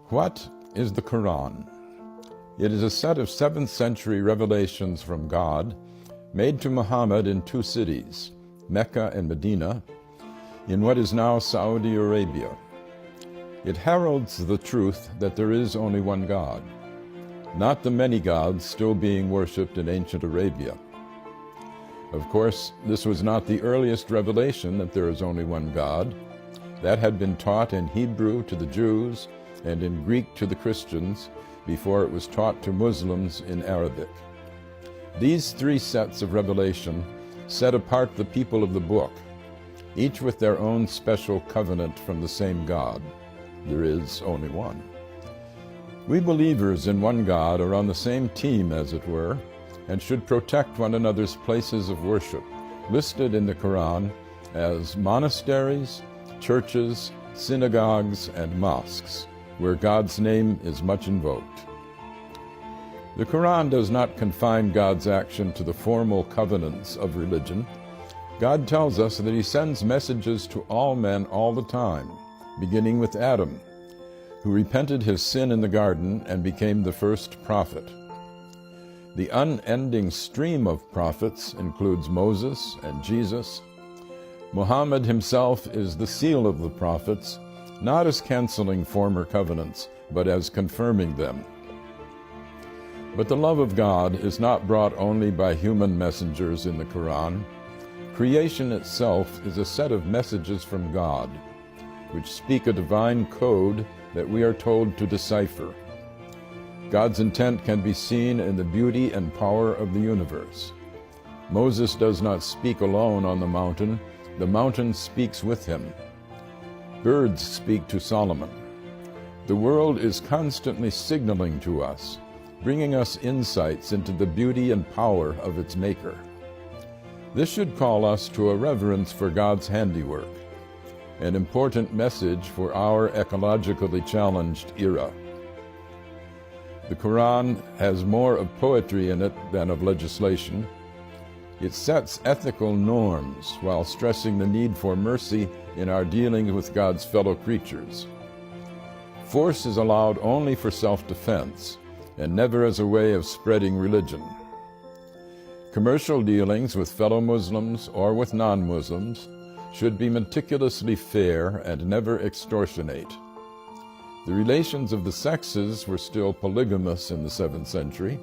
What is the Qur'an? It is a set of 7th century revelations from God made to Muhammad in 2 cities, Mecca and Medina, in what is now Saudi Arabia. It heralds the truth that there is only one God, not the many gods still being worshipped in ancient Arabia. Of course, this was not the earliest revelation that there is only one God. That had been taught in Hebrew to the Jews and in Greek to the Christians before it was taught to Muslims in Arabic. These 3 sets of revelation set apart the people of the book, each with their own special covenant from the same God. There is only one. We believers in one God are on the same team, as it were, and should protect one another's places of worship, listed in the Qur'an as monasteries, churches, synagogues, and mosques, where God's name is much invoked. The Qur'an does not confine God's action to the formal covenants of religion. God tells us that He sends messages to all men all the time, beginning with Adam, who repented his sin in the garden and became the first prophet. The unending stream of prophets includes Moses and Jesus. Muhammad himself is the seal of the prophets, not as canceling former covenants, but as confirming them. But the love of God is not brought only by human messengers in the Qur'an. Creation itself is a set of messages from God, which speak a divine code that we are told to decipher. God's intent can be seen in the beauty and power of the universe. Moses does not speak alone on the mountain speaks with him. Birds speak to Solomon. The world is constantly signaling to us, bringing us insights into the beauty and power of its maker. This should call us to a reverence for God's handiwork, an important message for our ecologically challenged era. The Qur'an has more of poetry in it than of legislation. It sets ethical norms while stressing the need for mercy in our dealings with God's fellow creatures. Force is allowed only for self-defense and never as a way of spreading religion. Commercial dealings with fellow Muslims or with non-Muslims should be meticulously fair and never extortionate. The relations of the sexes were still polygamous in the 7th century,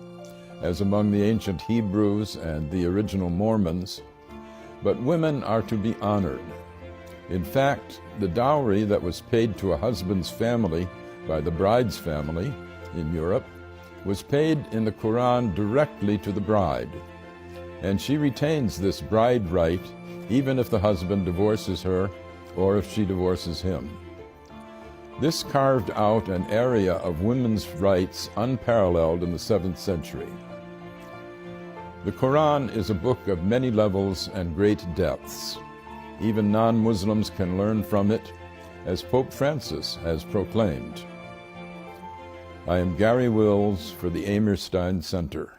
as among the ancient Hebrews and the original Mormons, but women are to be honored. In fact, the dowry that was paid to a husband's family by the bride's family in Europe was paid in the Qur'an directly to the bride, and she retains this bride right even if the husband divorces her or if she divorces him. This carved out an area of women's rights unparalleled in the 7th century. The Qur'an is a book of many levels and great depths. Even non-Muslims can learn from it, as Pope Francis has proclaimed. I am Garry Wills for the Amerstein Center.